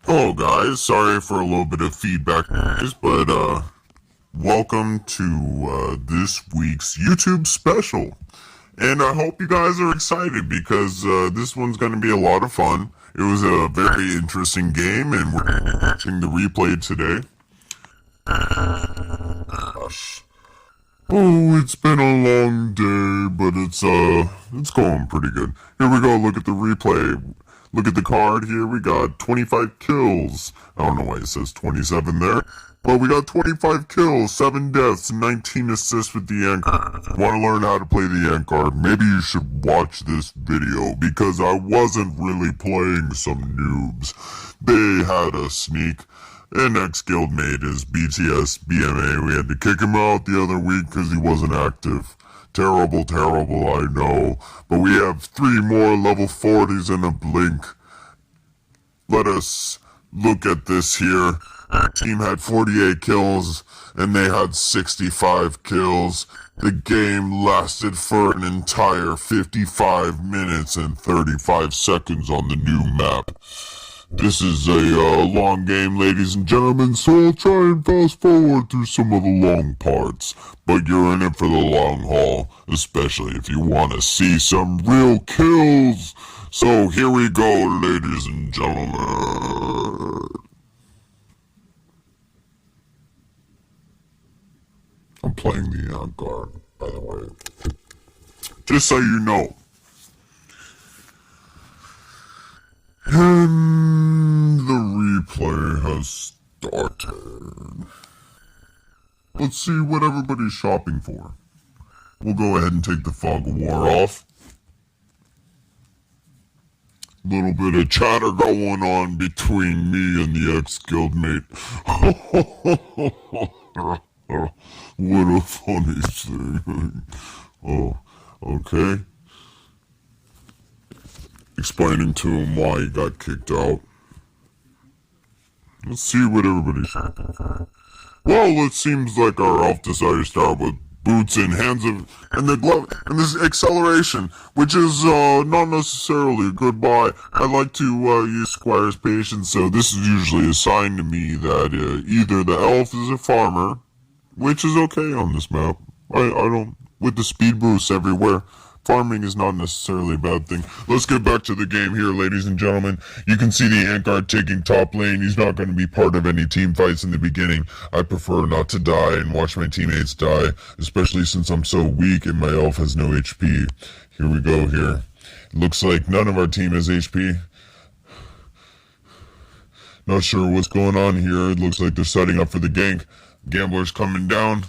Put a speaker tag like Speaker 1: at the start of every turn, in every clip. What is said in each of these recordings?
Speaker 1: Oh, guys, sorry for a little bit of feedback, guys, but welcome to this week's YouTube special. And I hope you guys are excited because this one's going to be a lot of fun. It was a very interesting game, and we're watching the replay today. Gosh. Oh, it's been a long day, but it's going pretty good. Here we go, look at the replay. Look at the card here, we got 25 kills. I don't know why it says 27 there. But we got 25 kills, 7 deaths, 19 assists with the end card. If you want to learn how to play the end card, maybe you should watch this video because I wasn't really playing some noobs. They had a sneak. And next guildmate is BTS BMA. We had to kick him out the other week because he wasn't active. Terrible, I know. But we have 3 more level 40s in a blink. Let us look at this here. Our team had 48 kills, and they had 65 kills. The game lasted for an entire 55 minutes and 35 seconds on the new map. This is a long game, ladies and gentlemen, so I'll try and fast forward through some of the long parts. But you're in it for the long haul, especially if you want to see some real kills. So here we go, ladies and gentlemen. I'm playing the guard, by the way. Just so you know. And the replay has started. Let's see what everybody's shopping for. We'll go ahead and take the fog of war off. Little bit of chatter going on between me and the ex-guildmate. What a funny thing. Oh, okay. Explaining to him why he got kicked out. Let's see what everybody's shopping for. Well, it seems like our elf decided to start with boots and hands of, and the glove, and this acceleration, which is not necessarily a good buy. I like to use Squire's patience, so this is usually a sign to me that either the elf is a farmer, which is okay on this map. I don't, with the speed boosts everywhere. Farming is not necessarily a bad thing. Let's get back to the game here, ladies and gentlemen. You can see the ant guard taking top lane. He's not going to be part of any team fights in the beginning. I prefer not to die and watch my teammates die, especially since I'm so weak and my elf has no HP. Here we go here. Looks like none of our team has HP. Not sure what's going on here. It looks like they're setting up for the gank. Gambler's coming down.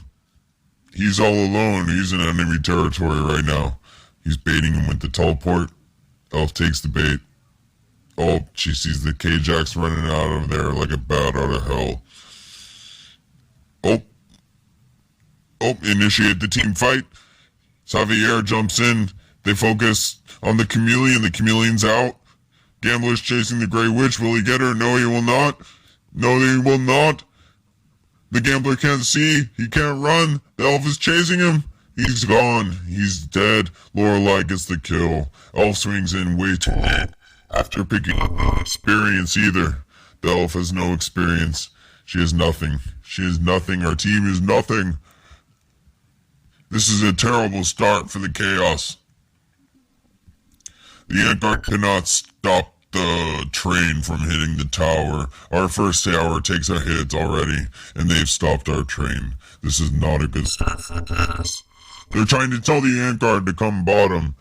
Speaker 1: He's all alone. He's in enemy territory right now. He's baiting him with the teleport. Elf takes the bait. Oh, she sees the K-Jax running out of there like a bat out of hell. Oh, initiate the team fight. Xavier jumps in. They focus on the chameleon. The chameleon's out. Gambler's chasing the Grey Witch. Will he get her? No, he will not. No, he will not. The gambler can't see. He can't run. The elf is chasing him. He's gone. He's dead. Lorelei gets the kill. Elf swings in way too late. After picking up no experience either. The elf has no experience. She has nothing. She is nothing. Our team is nothing. This is a terrible start for the chaos. The ant guard cannot stop the train from hitting the tower. Our first tower takes a hit already, and they've stopped our train. This is not a good start for the chaos. They're trying to tell the ant guard to come bottom.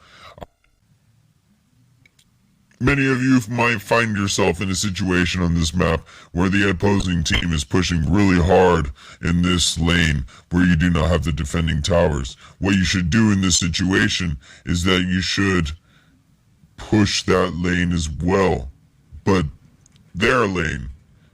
Speaker 1: Many of you might find yourself in a situation on this map where the opposing team is pushing really hard in this lane where you do not have the defending towers. What you should do in this situation is that you should push that lane as well. But their lane,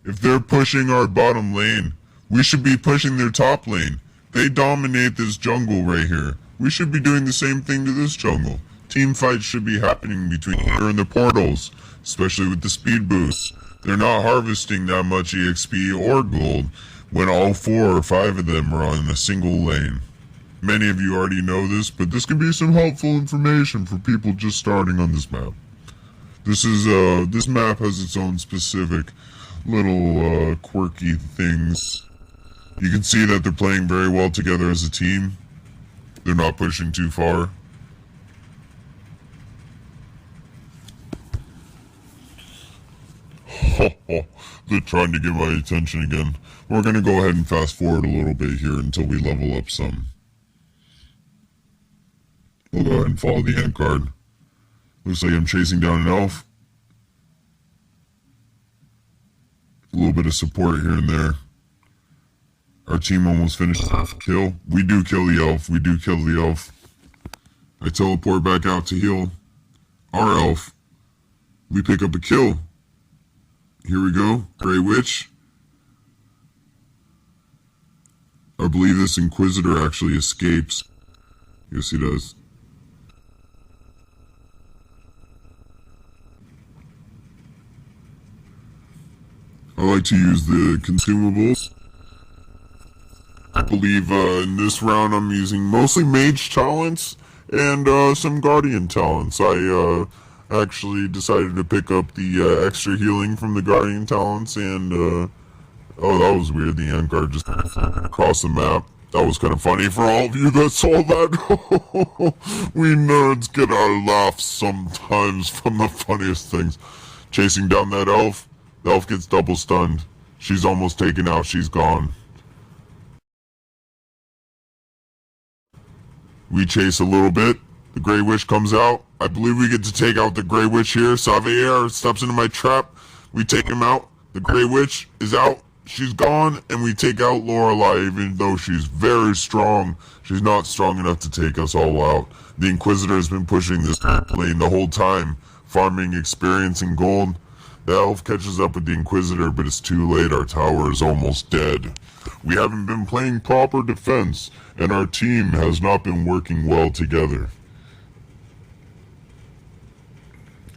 Speaker 1: if they're pushing our bottom lane, we should be pushing their top lane. They dominate this jungle right here. We should be doing the same thing to this jungle. Team fights should be happening between here and the portals, especially with the speed boosts. They're not harvesting that much EXP or gold when all 4 or 5 of them are on a single lane. Many of you already know this, but this could be some helpful information for people just starting on this map. This map has its own specific little quirky things. You can see that they're playing very well together as a team. They're not pushing too far. They're trying to get my attention again. We're going to go ahead and fast forward a little bit here until we level up some. We'll go ahead and follow the ant guard. Looks like I'm chasing down an elf. A little bit of support here and there. Our team almost finished half kill. We do kill the elf. We do kill the elf. I teleport back out to heal our elf. We pick up a kill. Here we go. Grey Witch. I believe this Inquisitor actually escapes. Yes, he does. I like to use the consumables. I believe in this round I'm using mostly mage talents and some guardian talents. I actually decided to pick up the extra healing from the guardian talents and oh, that was weird. The ant guard just across the map. That was kind of funny for all of you that saw that. We nerds get our laughs sometimes from the funniest things. Chasing down that elf. The elf gets double stunned. She's almost taken out. She's gone. We chase a little bit. The Grey Witch comes out. I believe we get to take out the Grey Witch here. Xavier steps into my trap. We take him out. The Grey Witch is out. She's gone. And we take out Lorelei, even though she's very strong. She's not strong enough to take us all out. The Inquisitor has been pushing this lane the whole time, farming experience and gold. The elf catches up with the Inquisitor, but it's too late. Our tower is almost dead. We haven't been playing proper defense, and our team has not been working well together.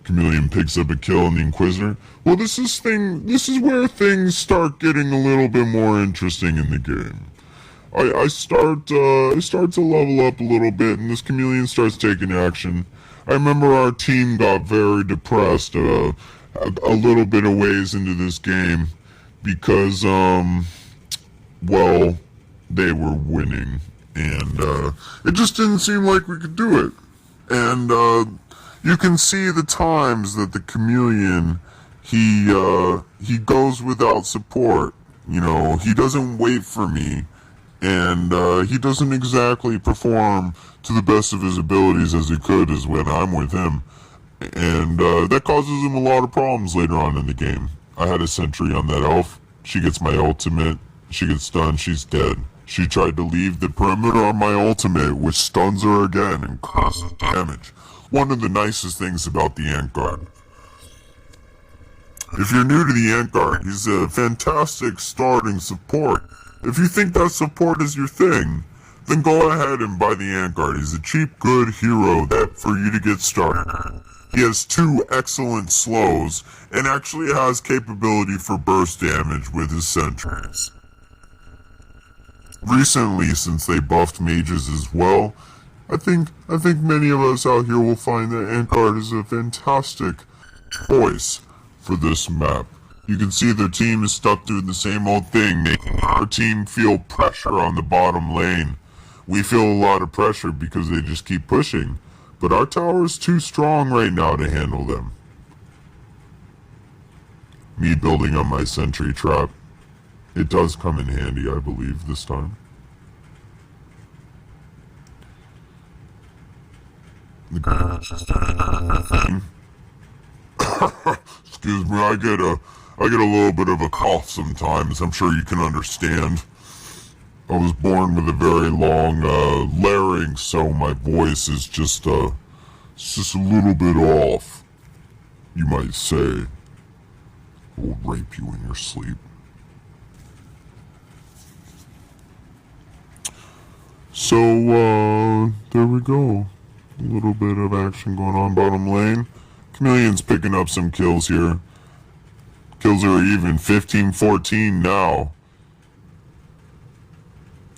Speaker 1: Chameleon picks up a kill on the Inquisitor. Well, this is where things start getting a little bit more interesting in the game. I start to level up a little bit, and this Chameleon starts taking action. I remember our team got very depressed a little bit of ways into this game because, well, they were winning, and it just didn't seem like we could do it. And you can see the times that the Chameleon, he goes without support. You know, he doesn't wait for me, and he doesn't exactly perform to the best of his abilities as he could as when I'm with him. And that causes him a lot of problems later on in the game. I had a sentry on that elf. She gets my ultimate. She gets stunned. She's dead. She tried to leave the perimeter on my ultimate, which stuns her again and causes damage. One of the nicest things about the ant guard. If you're new to the ant guard, he's a fantastic starting support. If you think that support is your thing, then go ahead and buy the ant guard. He's a cheap, good hero that for you to get started. He has 2 excellent slows, and actually has capability for burst damage with his sentries. Recently, since they buffed mages as well, I think many of us out here will find that ant guard is a fantastic choice for this map. You can see the team is stuck doing the same old thing, making our team feel pressure on the bottom lane. We feel a lot of pressure because they just keep pushing. But our tower is too strong right now to handle them. Me building on my sentry trap. It does come in handy, I believe, this time. The guy's just thing. Excuse me, I get a little bit of a cough sometimes. I'm sure you can understand. I was born with a very long larynx, so my voice is just a little bit off, you might say. We'll rape you in your sleep. So, there we go. A little bit of action going on bottom lane. Chameleon's picking up some kills here. Kills are even 15-14 now.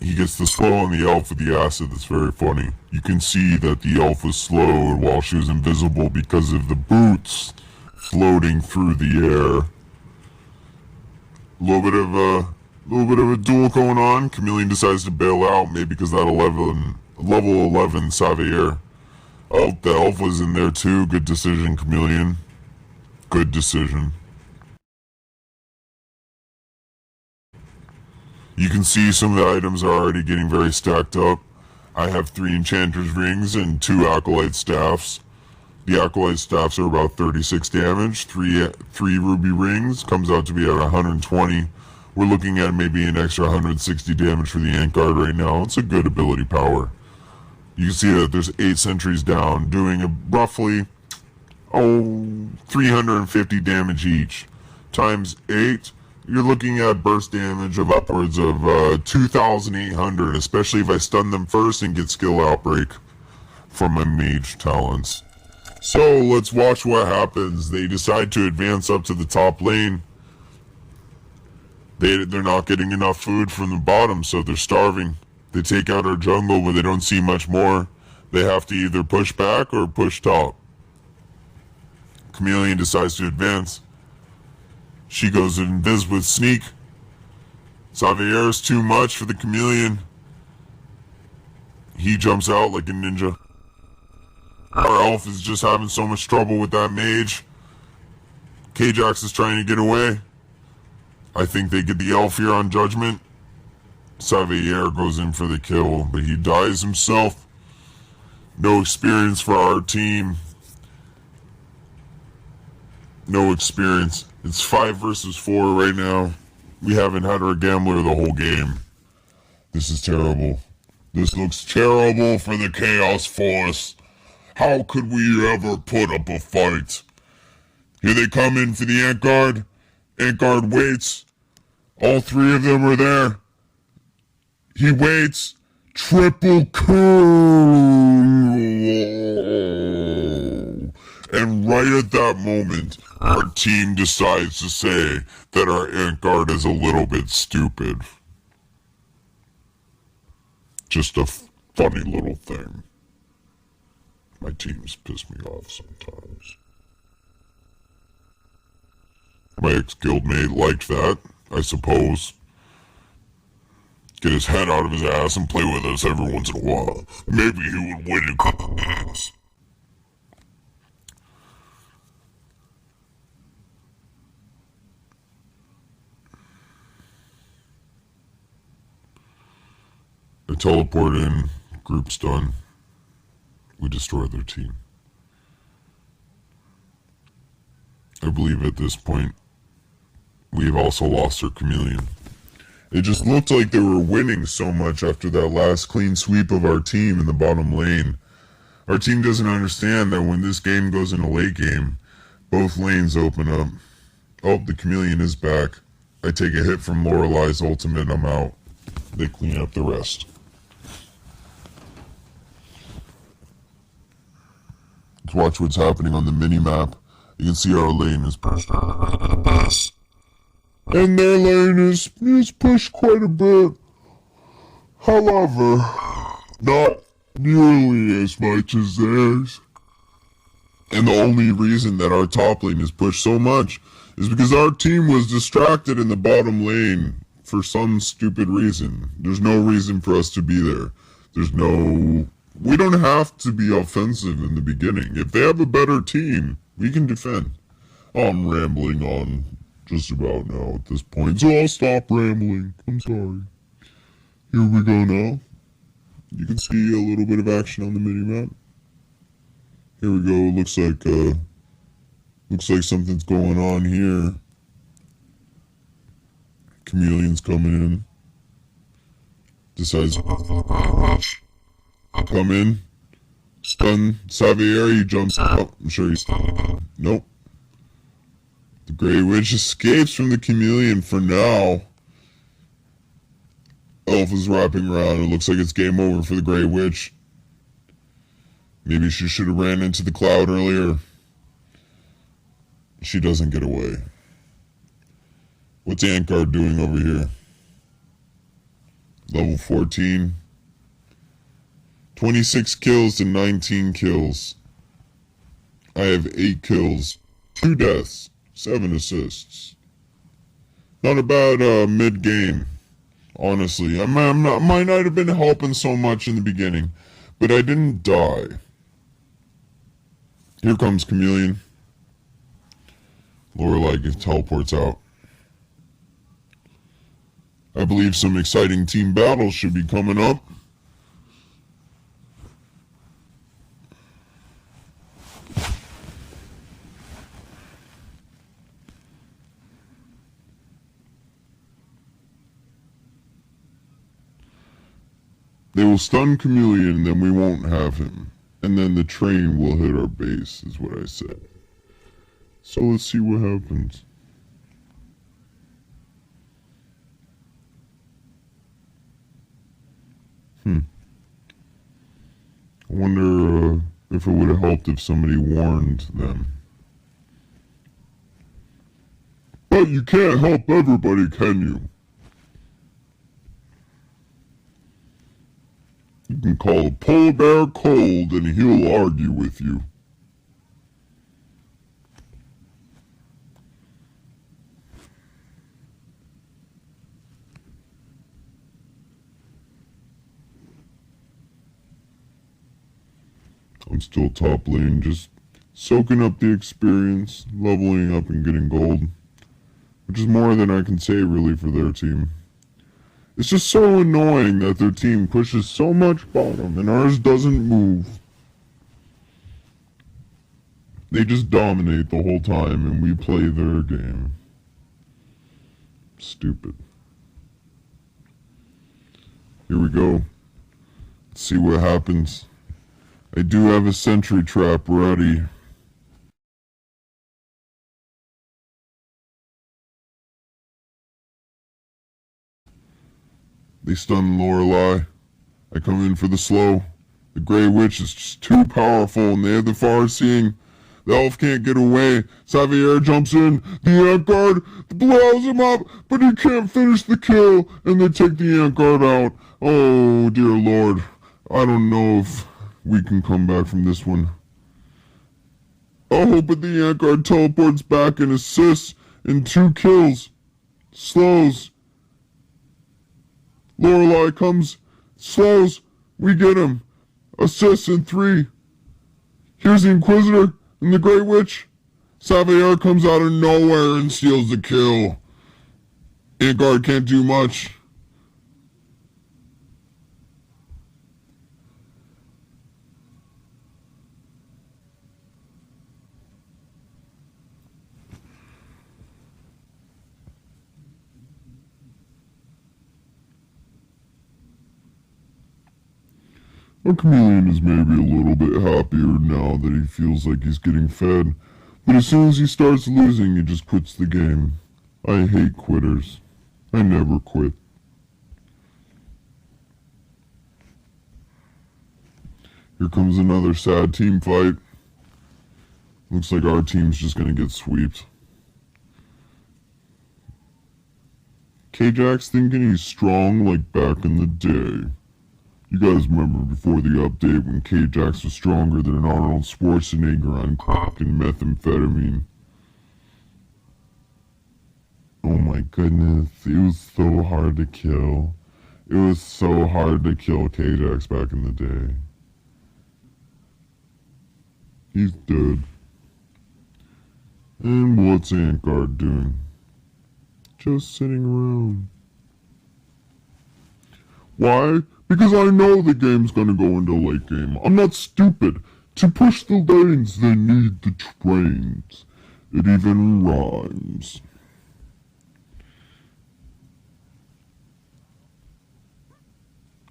Speaker 1: He gets the slow on the elf with the acid. That's very funny. You can see that the elf was slowed while she was invisible because of the boots floating through the air. A little bit of a duel going on. Chameleon decides to bail out, maybe because that level 11 Savier. Oh, the elf was in there too. Good decision, Chameleon. Good decision. You can see some of the items are already getting very stacked up. I have 3 Enchanter's Rings and 2 Acolyte Staffs. The Acolyte Staffs are about 36 damage. 3 Ruby Rings comes out to be at 120. We're looking at maybe an extra 160 damage for the Ant Guard right now. It's a good ability power. You can see that there's 8 sentries down, doing roughly 350 damage each. Times 8, you're looking at burst damage of upwards of 2,800, especially if I stun them first and get skill outbreak from my mage talents. So let's watch what happens. They decide to advance up to the top lane. They're not getting enough food from the bottom, so they're starving. They take out our jungle, but they don't see much more. They have to either push back or push top. Chameleon decides to advance. She goes invis with sneak. Savier is too much for the Chameleon. He jumps out like a ninja. Our elf is just having so much trouble with that mage. K-Jax is trying to get away. I think they get the elf here on judgment. Savier goes in for the kill, but he dies himself. No experience for our team. No experience. It's 5 versus 4 right now. We haven't had our gambler the whole game. This is terrible. This looks terrible for the Chaos Force. How could we ever put up a fight? Here they come in for the Ant Guard. Ant Guard waits. All 3 of them are there. He waits. Triple kill. And right at that moment, our team decides to say that our Ant Guard is a little bit stupid. Just a funny little thing. My teams piss me off sometimes. My ex-guildmate liked that, I suppose. Get his head out of his ass and play with us every once in a while. Maybe he would win a couple games. They teleport in, group's done. We destroy their team. I believe at this point, we've also lost our Chameleon. It just looked like they were winning so much after that last clean sweep of our team in the bottom lane. Our team doesn't understand that when this game goes in a late game, both lanes open up. Oh, the Chameleon is back. I take a hit from Lorelei's ultimate, I'm out. They clean up the rest. Let's watch what's happening on the mini-map. You can see our lane is pushed. And their lane is pushed quite a bit. However, not nearly as much as theirs. And the only reason that our top lane is pushed so much is because our team was distracted in the bottom lane for some stupid reason. There's no reason for us to be there. We don't have to be offensive in the beginning. If they have a better team, we can defend. I'm rambling on just about now at this point, so I'll stop rambling. I'm sorry. Here we go now. You can see a little bit of action on the mini-map. Here we go. Looks like something's going on here. Chameleon's coming in. Decides come in. Stun Savier, he jumps out. I'm sure he's nope. The Grey Witch escapes from the Chameleon for now. Elf is wrapping around. It looks like it's game over for the Grey Witch. Maybe she should have ran into the cloud earlier. She doesn't get away. What's Ant Guard doing over here? Level 14. 26 kills to 19 kills. I have 8 kills, 2 deaths, 7 assists. Not a bad mid-game, honestly. Might not have been helping so much in the beginning, but I didn't die. Here comes Chameleon. Lorelei teleports out. I believe some exciting team battles should be coming up. They will stun Chameleon, then we won't have him. And then the train will hit our base, is what I said. So let's see what happens. I wonder if it would have helped if somebody warned them. But you can't help everybody, can you? You can call a polar bear cold and he'll argue with you. I'm still top lane, just soaking up the experience, leveling up and getting gold. Which is more than I can say really for their team. It's just so annoying that their team pushes so much bottom and ours doesn't move. They just dominate the whole time and we play their game. Stupid. Here we go. Let's see what happens. I do have a sentry trap ready. They stun Lorelei. I come in for the slow. The Grey Witch is just too powerful and they have the far-seeing. The elf can't get away. Xavier jumps in. The Ant Guard blows him up, but he can't finish the kill, and they take the Ant Guard out. Oh, dear Lord. I don't know if we can come back from this one. Oh, but the Ant Guard teleports back and assists in 2 kills. Slows. Lorelei comes, slows. We get him. Assists in 3. Here's the Inquisitor and the Grey Witch. Xavier comes out of nowhere and steals the kill. Ant Guard can't do much. Our Chameleon is maybe a little bit happier now that he feels like he's getting fed, but as soon as he starts losing, he just quits the game. I hate quitters. I never quit. Here comes another sad team fight. Looks like our team's just gonna get swept. K-Jack's thinking he's strong like back in the day. You guys remember before the update when K-Jax was stronger than Arnold Schwarzenegger on crack and methamphetamine. Oh my goodness, it was so hard to kill. It was so hard to kill K-Jax back in the day. He's dead. And what's Ant Guard doing? Just sitting around. Why? Because I know the game's gonna go into late game. I'm not stupid. To push the lanes, they need the trains. It even rhymes.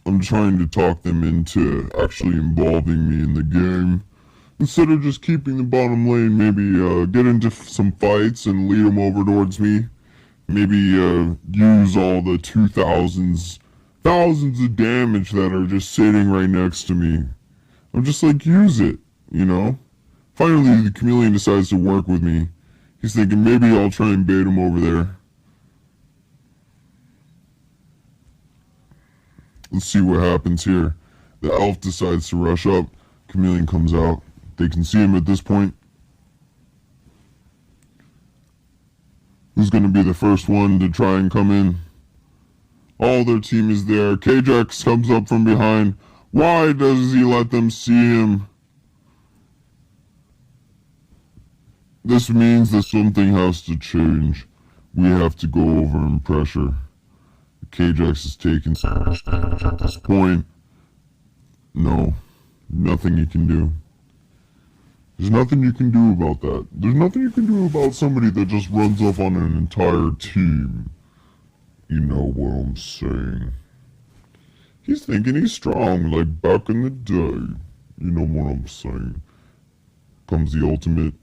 Speaker 1: I'm trying to talk them into actually involving me in the game. Instead of just keeping the bottom lane, maybe get into some fights and lead them over towards me. Maybe use all the 2000s. Thousands of damage that are just sitting right next to me. I'm just like, use it, you know? Finally, the Chameleon decides to work with me. He's thinking maybe I'll try and bait him over there. Let's see what happens here. The elf decides to rush up. Chameleon comes out. They can see him at this point. Who's going to be the the first one to try and come in. All their team is there. K-Jax comes up from behind. Why does he let them see him? This means that something has to change. We have to go over and pressure. K-Jax is taking so much damage at this point. No, nothing you can do. There's nothing you can do about that. There's nothing you can do about somebody that just runs up on an entire team. You know what I'm saying. He's thinking he's strong, like back in the day. You know what I'm saying. Comes the ultimate.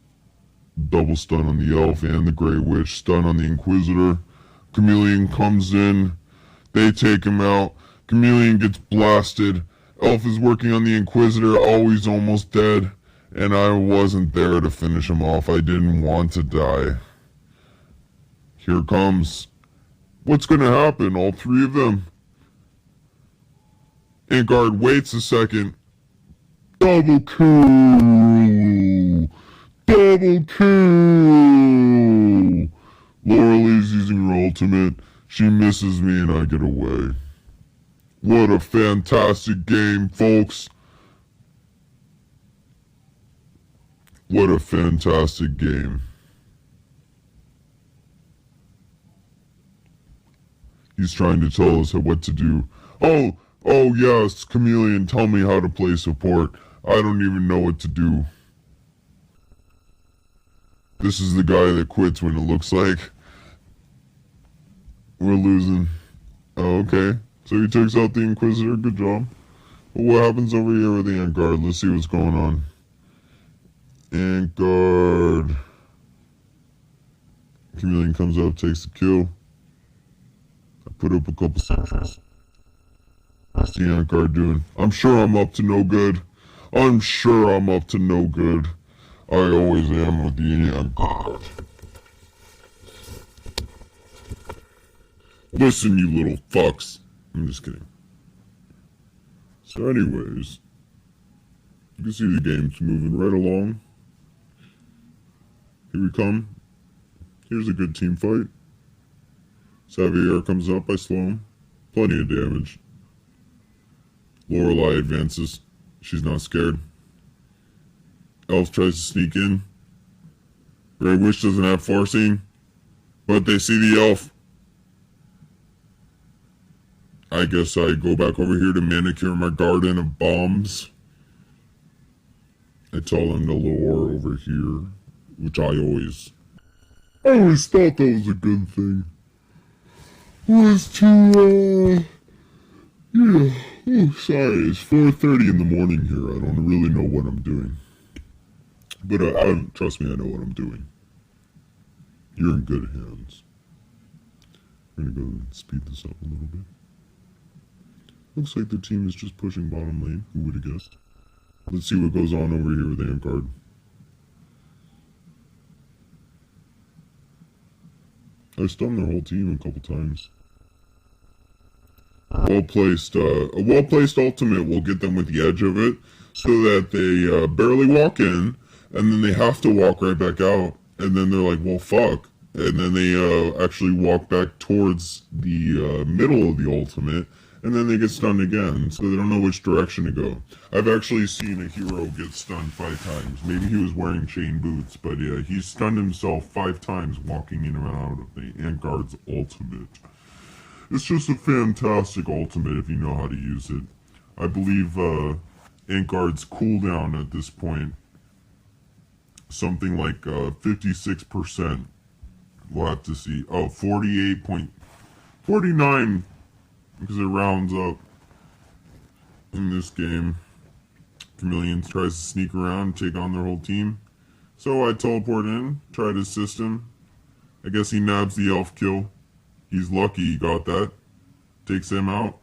Speaker 1: Double stun on the elf and the Grey Witch. Stun on the Inquisitor. Chameleon comes in. They take him out. Chameleon gets blasted. Elf is working on the Inquisitor. Oh, he's almost dead. And I wasn't there to finish him off. I didn't want to die. Here comes. What's going to happen? All three of them. Antguard waits a second. Double kill! Double kill! Laurelie's using her ultimate. She misses me and I get away. What a fantastic game, folks. What a fantastic game. He's trying to tell us what to do. Oh yes, Chameleon, tell me how to play support. I don't even know what to do. This is the guy that quits when it looks like we're losing. Oh, okay. So he takes out the Inquisitor. Good job. But what happens over here with the Antguard? Let's see what's going on. Antguard. Chameleon comes up, takes the kill. I put up a couple sentries. What's the Antguard doing? I'm sure I'm up to no good. I'm sure I'm up to no good. I always am with the Antguard. Listen, you little fucks. I'm just kidding. So anyways, you can see the game's moving right along. Here we come. Here's a good team fight. Xavier comes up, I slow him. Plenty of damage. Lorelei advances. She's not scared. Elf tries to sneak in. Grey Witch doesn't have forcing, but they see the elf. I guess I go back over here to manicure my garden of bombs. I tell them to lower over here, which I always thought that was a good thing. Was to, yeah. Oh, sorry, it's 4:30 in the morning here. I don't really know what I'm doing. But trust me, I know what I'm doing. You're in good hands. We're gonna go and speed this up a little bit. Looks like the team is just pushing bottom lane. Who would have guessed? Let's see what goes on over here with Antguard. I stunned their whole team a couple times. A well-placed ultimate will get them with the edge of it, so that they barely walk in, and then they have to walk right back out, and then they're like, well, fuck. And then they actually walk back towards the middle of the ultimate, and then they get stunned again, so they don't know which direction to go. I've actually seen a hero get stunned 5 times. Maybe he was wearing chain boots, but yeah, he stunned himself 5 times walking in and out of the Antguard's ultimate. It's just a fantastic ultimate if you know how to use it. I believe Antguard's cooldown at this point, something like 56%. We'll have to see. Oh, 48.49, because it rounds up in this game. Chameleon tries to sneak around, take on their whole team. So I teleport in, try to assist him. I guess he nabs the elf kill. He's lucky he got that. Takes him out.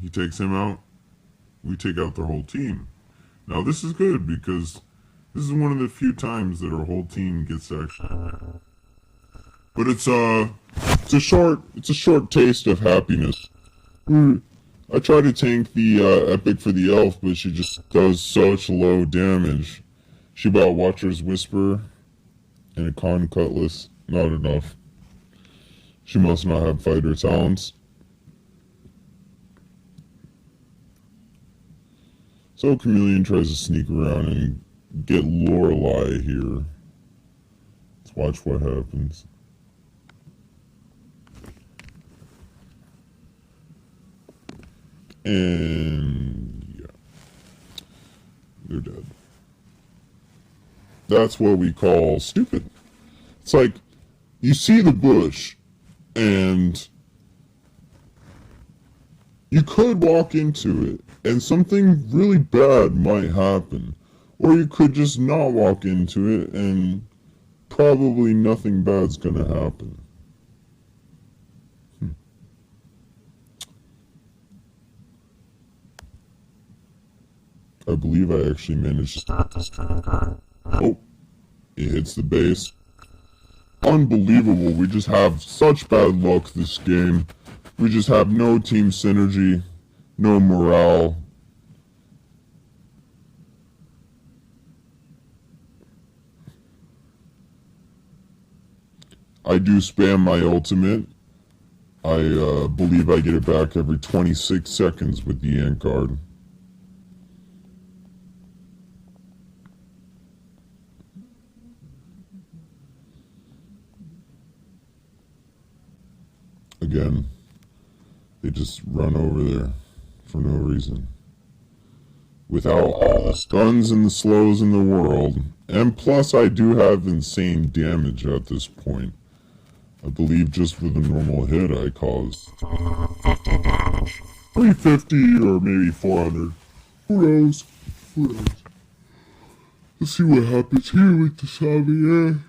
Speaker 1: He takes him out. We take out their whole team. Now this is good because this is one of the few times that our whole team gets to actually. But it's a short taste of happiness. I try to tank the epic for the elf, but she just does such low damage. She bought Watcher's Whisper and a Con Cutlass. Not enough. She must not have fighter talents. So Chameleon tries to sneak around and get Lorelei here. Let's watch what happens. And yeah, they're dead. That's what we call stupid. It's like you see the bush and you could walk into it and something really bad might happen. Or you could just not walk into it and probably nothing bad's gonna happen. I believe I actually managed to stop this train car. Oh, it hits the base. Unbelievable. We just have such bad luck this game. We just have no team synergy, no morale. I do spam my ultimate. I believe I get it back every 26 seconds with the ant card. Again, they just run over there for no reason. Without all the stuns and the slows in the world, and plus I do have insane damage at this point. I believe just with a normal hit I cause 350 or maybe 400. Who knows? Who knows? Let's see what happens here with the Xavier.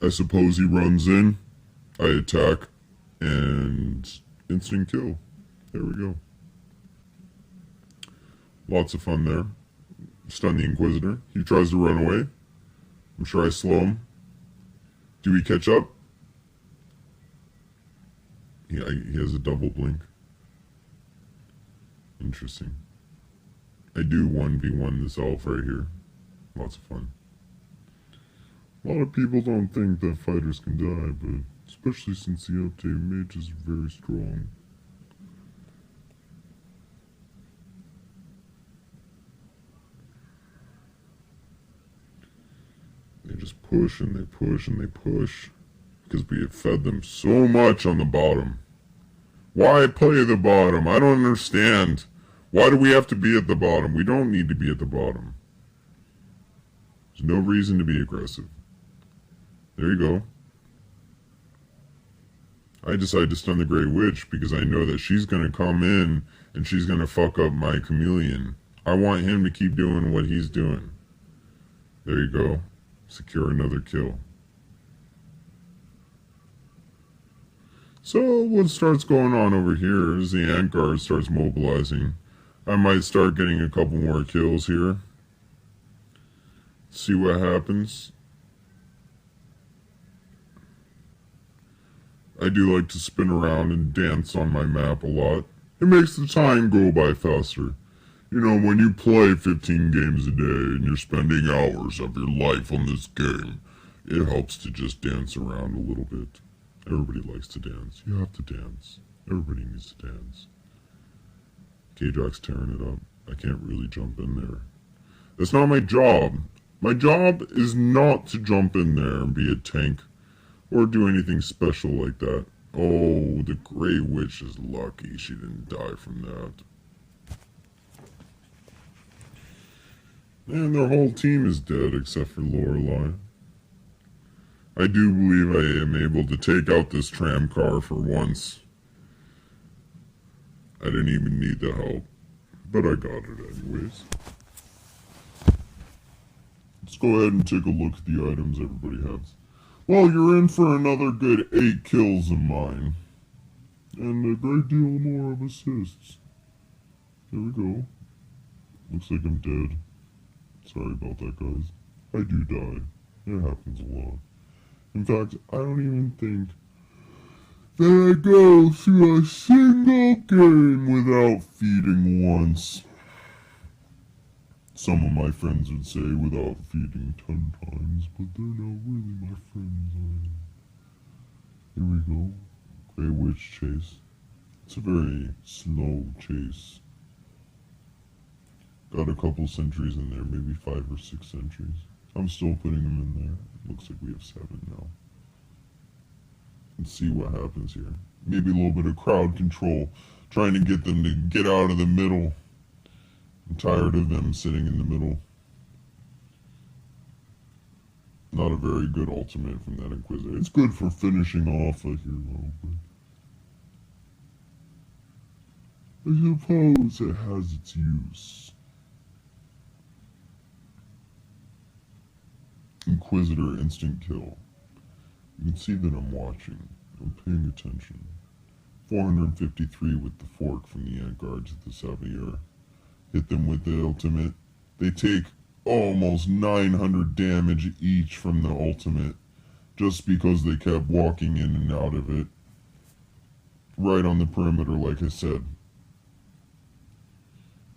Speaker 1: I suppose he runs in, I attack, and instant kill. There we go. Lots of fun there. Stun the Inquisitor. He tries to run away. I'm sure I slow him. Do we catch up? Yeah, he has a double blink. Interesting. I do 1v1 this elf right here. Lots of fun. A lot of people don't think that fighters can die, but especially since the update, mage is very strong. They just push and they push and they push because we have fed them so much on the bottom. Why play the bottom? I don't understand. Why do we have to be at the bottom? We don't need to be at the bottom. There's no reason to be aggressive. There you go. I decide to stun the Grey Witch because I know that she's going to come in and she's going to fuck up my Chameleon. I want him to keep doing what he's doing. There you go. Secure another kill. So what starts going on over here is the Ant Guard starts mobilizing. I might start getting a couple more kills here. See what happens. I do like to spin around and dance on my map a lot. It makes the time go by faster. You know, when you play 15 games a day and you're spending hours of your life on this game, it helps to just dance around a little bit. Everybody likes to dance. You have to dance. Everybody needs to dance. K-Jock's tearing it up. I can't really jump in there. That's not my job. My job is not to jump in there and be a tank or do anything special like that. Oh, the Grey Witch is lucky she didn't die from that. And their whole team is dead except for Lorelei. I do believe I am able to take out this tram car for once. I didn't even need the help, but I got it anyways. Let's go ahead and take a look at the items everybody has. Well, you're in for another good 8 kills of mine. And a great deal more of assists. There we go. Looks like I'm dead. Sorry about that, guys. I do die. It happens a lot. In fact, I don't even think that I go through a single game without feeding once. Some of my friends would say without feeding 10 times, but they're not really my friends. Here we go. Grey Witch chase. It's a very slow chase. Got a couple sentries in there, maybe 5 or 6 sentries. I'm still putting them in there. Looks like we have 7 now. Let's see what happens here. Maybe a little bit of crowd control. Trying to get them to get out of the middle. I'm tired of them sitting in the middle. Not a very good ultimate from that Inquisitor. It's good for finishing off a hero, but I suppose it has its use. Inquisitor instant kill. You can see that I'm watching. I'm paying attention. 453 with the fork from the Ant Guards at the Savier. Hit them with the ultimate. They take almost 900 damage each from the ultimate just because they kept walking in and out of it. Right on the perimeter, like I said.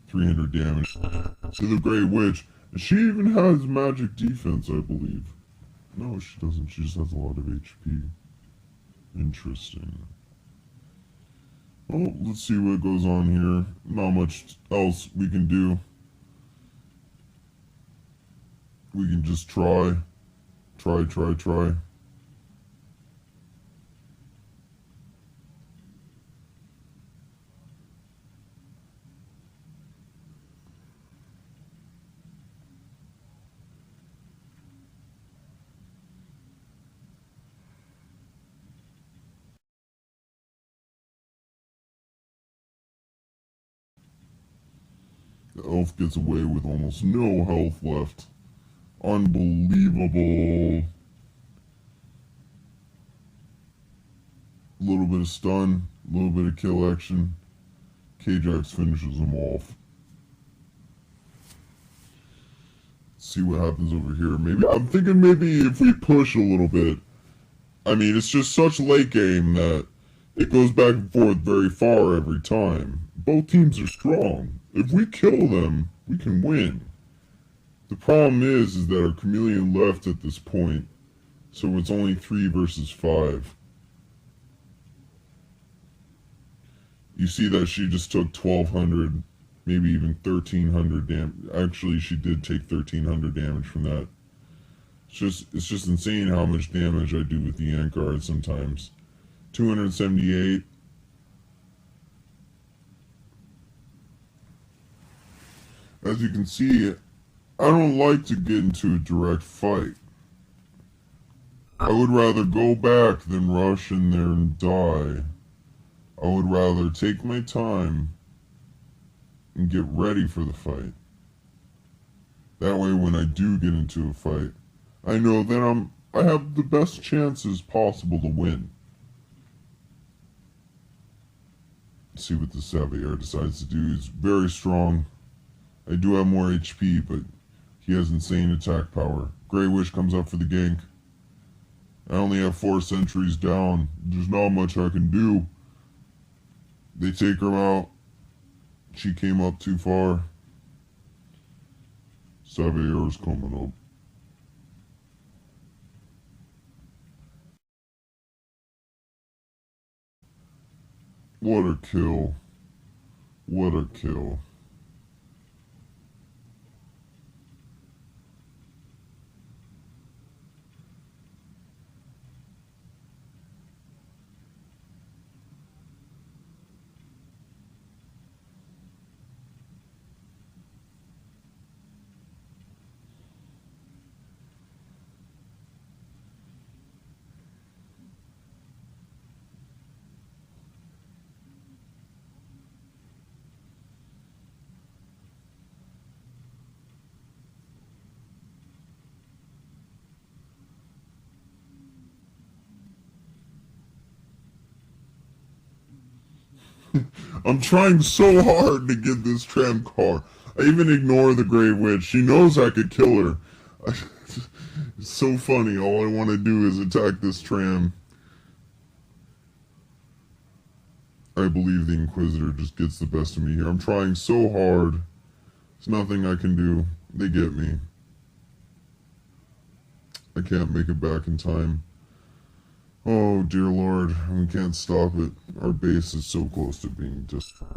Speaker 1: 300 damage to the Grey Witch. She even has magic defense, I believe. No, she doesn't. She just has a lot of HP. Interesting. Well, let's see what goes on here. Not much else we can do. We can just try. Try. The elf gets away with almost no health left. Unbelievable. A little bit of stun, a little bit of kill action. K-Jax finishes him off. See what happens over here. Maybe I'm thinking maybe if we push a little bit. I mean, it's just such late game that it goes back and forth very far every time. Both teams are strong. If we kill them, we can win. The problem is that our chameleon left at this point, so it's only 3 versus 5. You see that she just took 1,200, maybe even 1,300 damage. Actually, she did take 1,300 damage from that. It's just insane how much damage I do with the Ant Guard sometimes. 278. As you can see, I don't like to get into a direct fight. I would rather go back than rush in there and die. I would rather take my time and get ready for the fight. That way when I do get into a fight, I know that I have the best chances possible to win. Let's see what the Savier decides to do. He's very strong. I do have more HP, but he has insane attack power. Grey Witch comes up for the gank. I only have 4 sentries down. There's not much I can do. They take her out. She came up too far. Savier's coming up. What a kill. What a kill. I'm trying so hard to get this tram car. I even ignore the Grey Witch. She knows I could kill her. It's so funny. All I want to do is attack this tram. I believe the Inquisitor just gets the best of me here. I'm trying so hard. There's nothing I can do. They get me. I can't make it back in time. Oh, dear Lord, we can't stop it. Our base is so close to being destroyed.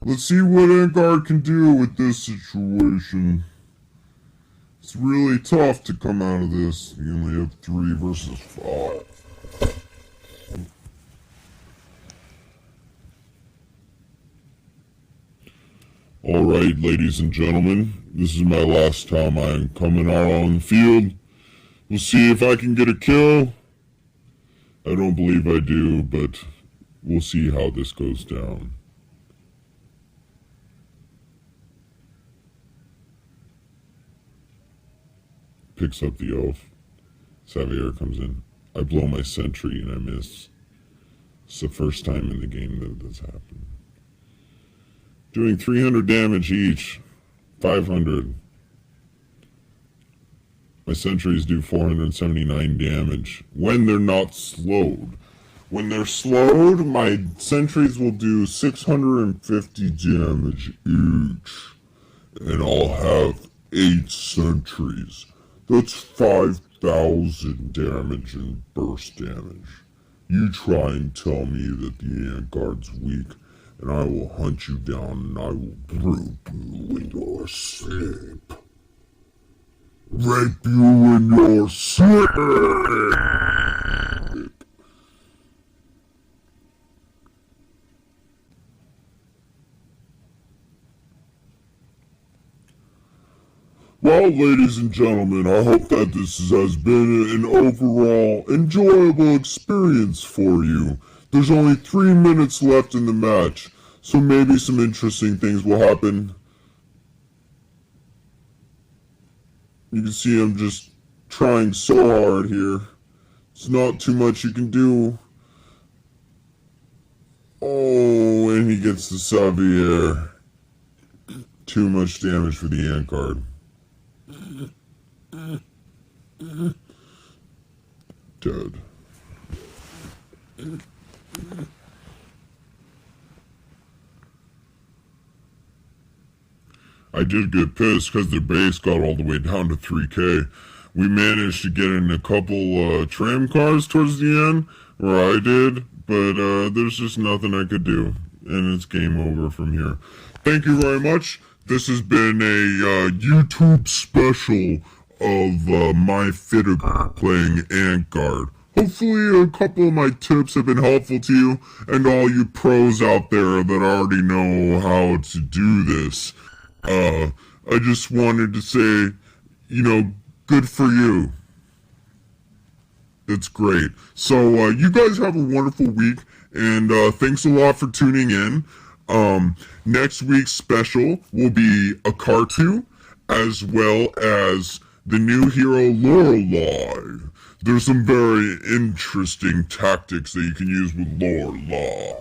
Speaker 1: Let's see what Antguard can do with this situation. It's really tough to come out of this. You only have 3 versus 5. Alright, ladies and gentlemen, this is my last time I'm coming out on the field. We'll see if I can get a kill. I don't believe I do, but we'll see how this goes down. Picks up the elf. Xavier comes in. I blow my sentry and I miss. It's the first time in the game that this happened. Doing 300 damage each. 500. My sentries do 479 damage when they're not slowed. When they're slowed, my sentries will do 650 damage each. And I'll have 8 sentries. That's 5,000 damage in burst damage. You try and tell me that the Ant Guard's weak, and I will hunt you down and I will rape you in your sleep. Rape you in your sleep. Well, ladies and gentlemen, I hope that this has been an overall enjoyable experience for you. There's only 3 minutes left in the match, so maybe some interesting things will happen. You can see I'm just trying so hard here. It's not too much you can do. Oh, and he gets the Xavier. Too much damage for the Ant Guard. Dead. I did get pissed because their base got all the way down to 3K. We managed to get in a couple tram cars towards the end, or I did, but there's just nothing I could do, and it's game over from here. Thank you very much. This has been a YouTube special of my Fittiger playing Ant Guard. Hopefully a couple of my tips have been helpful to you, and all you pros out there that already know how to do this. I just wanted to say, good for you. It's great. So, you guys have a wonderful week, and thanks a lot for tuning in. Next week's special will be a cartoon, as well as the new hero Lorelei. There's some very interesting tactics that you can use with Lorelei,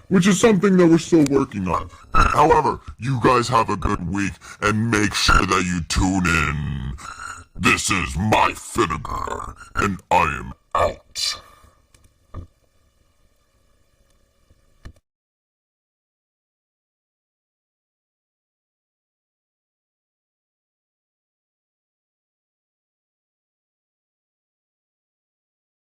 Speaker 1: which is something that we're still working on. However, you guys have a good week, and make sure that you tune in. This is my Fittiger, and I am